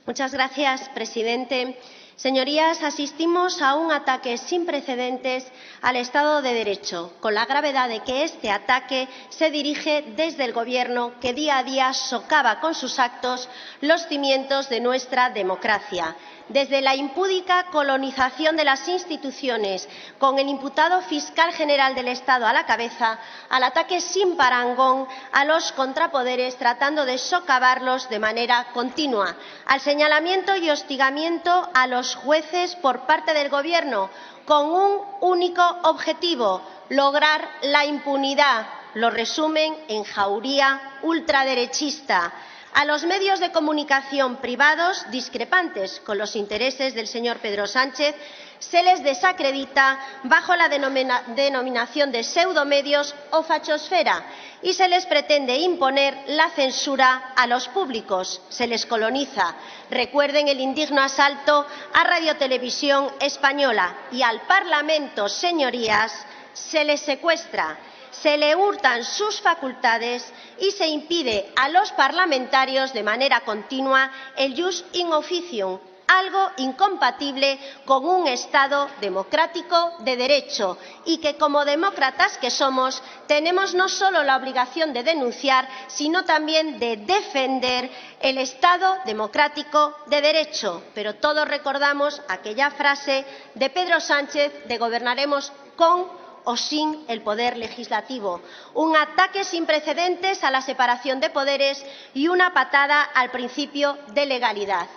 Muchas gracias, presidente. Señorías, asistimos a un ataque sin precedentes al Estado de Derecho, con la gravedad de que este ataque se dirige desde el Gobierno que día a día socava con sus actos los cimientos de nuestra democracia. Desde la impúdica colonización de las instituciones, con el imputado fiscal general del Estado a la cabeza, al ataque sin parangón a los contrapoderes, tratando de socavarlos de manera continua, al señalamiento y hostigamiento a los jueces por parte del Gobierno, con un único objetivo: lograr la impunidad. Lo resumen en jauría ultraderechista. A los medios de comunicación privados discrepantes con los intereses del señor Pedro Sánchez se les desacredita bajo la denominación de pseudomedios o fachosfera y se les pretende imponer la censura a los públicos, se les coloniza. Recuerden el indigno asalto a Radio Televisión Española y al Parlamento, señorías, se les secuestra. Se le hurtan sus facultades y se impide a los parlamentarios de manera continua el ius in officium, algo incompatible con un Estado democrático de derecho y que, como demócratas que somos, tenemos no solo la obligación de denunciar, sino también de defender el Estado democrático de derecho. Pero todos recordamos aquella frase de Pedro Sánchez de gobernaremos con o sin el poder legislativo, un ataque sin precedentes a la separación de poderes y una patada al principio de legalidad.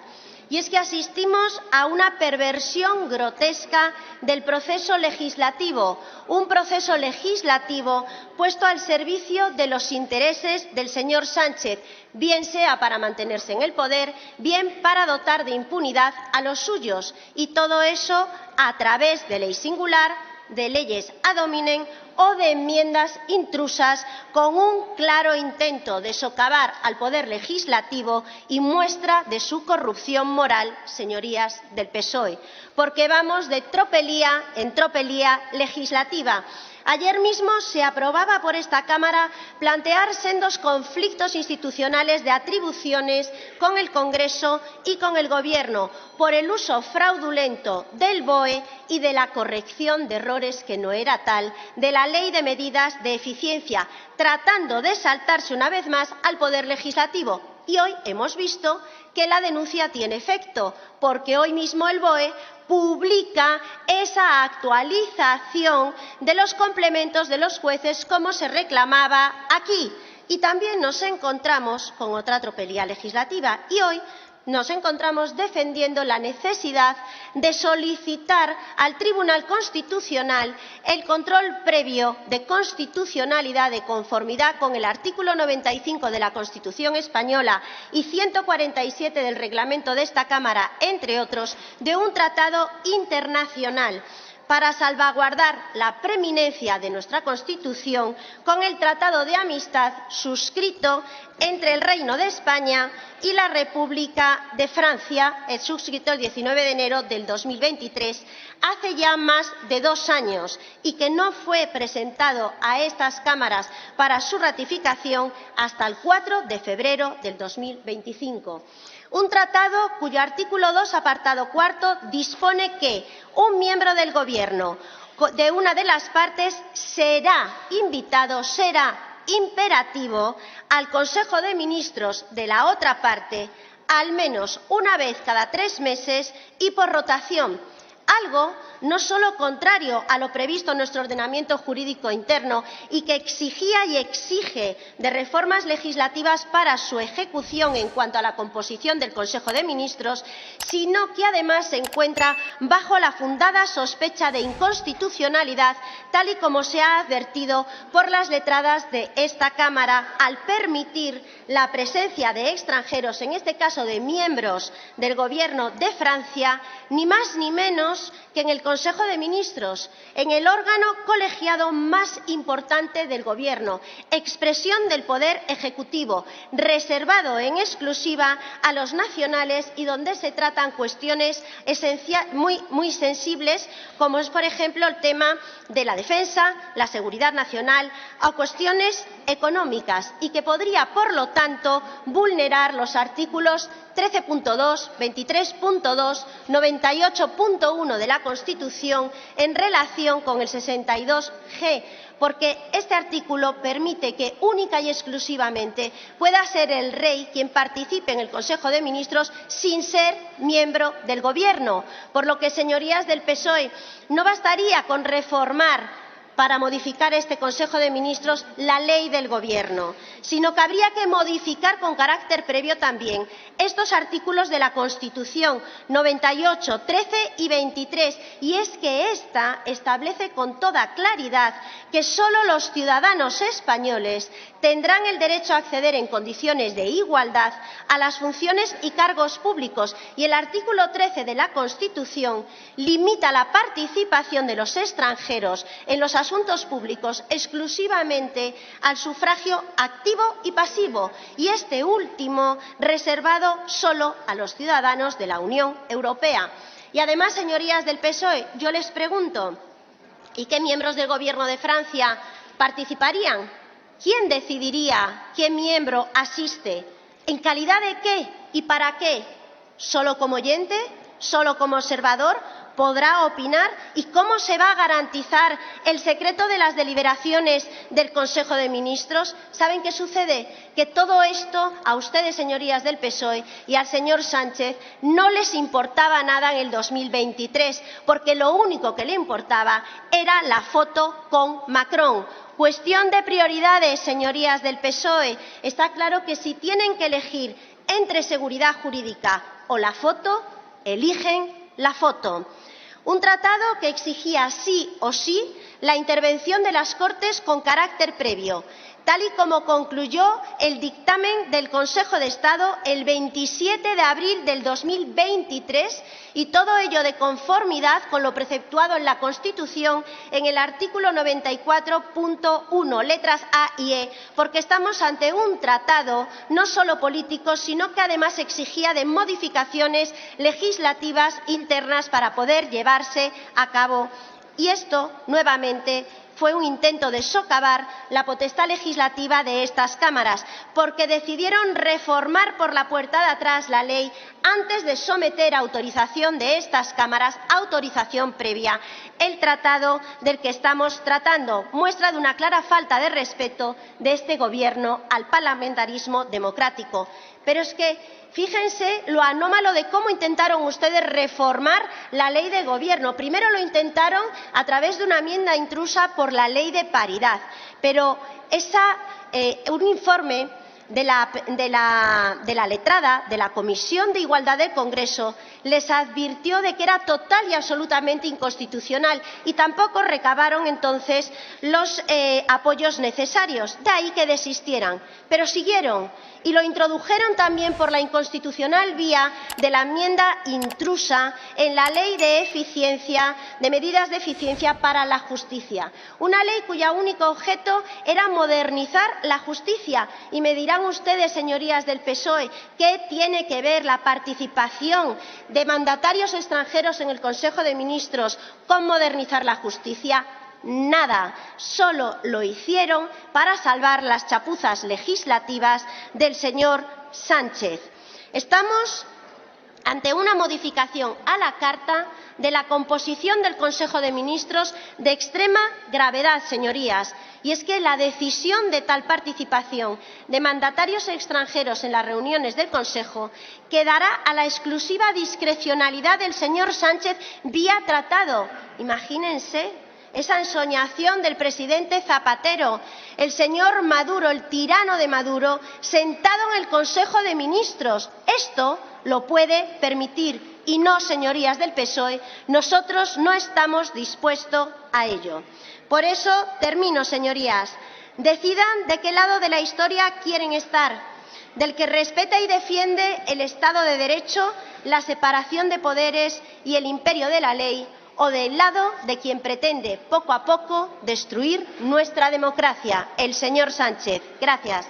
Y es que asistimos a una perversión grotesca del proceso legislativo, un proceso legislativo puesto al servicio de los intereses del señor Sánchez, bien sea para mantenerse en el poder, bien para dotar de impunidad a los suyos, y todo eso a través de ley singular, de leyes ad hominem o de enmiendas intrusas, con un claro intento de socavar al poder legislativo y muestra de su corrupción moral, señorías del PSOE, porque vamos de tropelía en tropelía legislativa. Ayer mismo se aprobaba por esta Cámara plantear sendos conflictos institucionales de atribuciones con el Congreso y con el Gobierno por el uso fraudulento del BOE y de la corrección de errores que no era tal de la Ley de Medidas de Eficiencia, tratando de saltarse una vez más al Poder Legislativo. Y hoy hemos visto que la denuncia tiene efecto, porque hoy mismo el BOE publica esa actualización de los complementos de los jueces como se reclamaba aquí. Y también nos encontramos con otra tropelía legislativa y hoy nos encontramos defendiendo la necesidad de solicitar al Tribunal Constitucional el control previo de constitucionalidad de conformidad con el artículo 95 de la Constitución española y 147 del reglamento de esta Cámara, entre otros, de un tratado internacional, para salvaguardar la preeminencia de nuestra Constitución con el Tratado de Amistad suscrito entre el Reino de España y la República de Francia, suscrito el 19 de enero del 2023, hace ya más de 2 años, y que no fue presentado a estas cámaras para su ratificación hasta el 4 de febrero del 2025. Un tratado cuyo artículo 2, apartado cuarto, dispone que un miembro del Gobierno de una de las partes será invitado, será imperativo al Consejo de Ministros de la otra parte al menos una vez cada 3 meses y por rotación, algo no solo contrario a lo previsto en nuestro ordenamiento jurídico interno y que exigía y exige de reformas legislativas para su ejecución en cuanto a la composición del Consejo de Ministros, sino que además se encuentra bajo la fundada sospecha de inconstitucionalidad, tal y como se ha advertido por las letradas de esta Cámara, al permitir la presencia de extranjeros, en este caso de miembros del Gobierno de Francia, ni más ni menos que en el Consejo de Ministros, en el órgano colegiado más importante del Gobierno, expresión del poder ejecutivo, reservado en exclusiva a los nacionales y donde se tratan cuestiones muy sensibles, como es, por ejemplo, el tema de la defensa, la seguridad nacional o cuestiones económicas, y que podría, por lo tanto, vulnerar los artículos 13.2, 23.2, 98.1 de la Constitución en relación con el 62G, porque este artículo permite que única y exclusivamente pueda ser el Rey quien participe en el Consejo de Ministros sin ser miembro del Gobierno. Por lo que, señorías del PSOE, no bastaría con reformar para modificar este Consejo de Ministros la ley del Gobierno, sino que habría que modificar con carácter previo también estos artículos de la Constitución 98, 13 y 23, y es que ésta establece con toda claridad que solo los ciudadanos españoles tendrán el derecho a acceder en condiciones de igualdad a las funciones y cargos públicos, y el artículo 13 de la Constitución limita la participación de los extranjeros en los asuntos públicos exclusivamente al sufragio activo y pasivo, y este último reservado solo a los ciudadanos de la Unión Europea. Y además, señorías del PSOE, yo les pregunto, ¿y qué miembros del Gobierno de Francia participarían? ¿Quién decidiría qué miembro asiste? ¿En calidad de qué y para qué? ¿Solo como oyente? ¿Solo como observador? ¿Podrá opinar? ¿Y cómo se va a garantizar el secreto de las deliberaciones del Consejo de Ministros? ¿Saben qué sucede? Que todo esto a ustedes, señorías del PSOE, y al señor Sánchez no les importaba nada en el 2023, porque lo único que le importaba era la foto con Macron. Cuestión de prioridades, señorías del PSOE. Está claro que si tienen que elegir entre seguridad jurídica o la foto, eligen la foto. Un tratado que exigía sí o sí la intervención de las Cortes con carácter previo, tal y como concluyó el dictamen del Consejo de Estado el 27 de abril del 2023, y todo ello de conformidad con lo preceptuado en la Constitución en el artículo 94.1, letras A y E, porque estamos ante un tratado no solo político, sino que además exigía de modificaciones legislativas internas para poder llevarse a cabo. Y esto, nuevamente, fue un intento de socavar la potestad legislativa de estas cámaras, porque decidieron reformar por la puerta de atrás la ley antes de someter a autorización de estas cámaras, autorización previa, el tratado del que estamos tratando. Muestra de una clara falta de respeto de este Gobierno al parlamentarismo democrático. Pero es que fíjense lo anómalo de cómo intentaron ustedes reformar la ley de Gobierno. Primero lo intentaron a través de una enmienda intrusa por la ley de paridad, pero un informe de la letrada de la Comisión de Igualdad del Congreso les advirtió de que era total y absolutamente inconstitucional, y tampoco recabaron entonces los apoyos necesarios. De ahí que desistieran, pero siguieron y lo introdujeron también por la inconstitucional vía de la enmienda intrusa en la Ley de Medidas de Eficiencia para la Justicia, una ley cuyo único objeto era modernizar la justicia. Y me dirán ustedes, señorías del PSOE, ¿qué tiene que ver la participación de mandatarios extranjeros en el Consejo de Ministros con modernizar la justicia? Nada, solo lo hicieron para salvar las chapuzas legislativas del señor Sánchez. Estamos ante una modificación a la carta de la composición del Consejo de Ministros de extrema gravedad, señorías, y es que la decisión de tal participación de mandatarios extranjeros en las reuniones del Consejo quedará a la exclusiva discrecionalidad del señor Sánchez vía tratado. Imagínense esa ensoñación del presidente Zapatero, el señor Maduro, el tirano de Maduro, sentado en el Consejo de Ministros. Esto lo puede permitir, y no, señorías del PSOE, nosotros no estamos dispuestos a ello. Por eso, termino, señorías, decidan de qué lado de la historia quieren estar: del que respeta y defiende el Estado de Derecho, la separación de poderes y el imperio de la ley, o del lado de quien pretende poco a poco destruir nuestra democracia, el señor Sánchez. Gracias.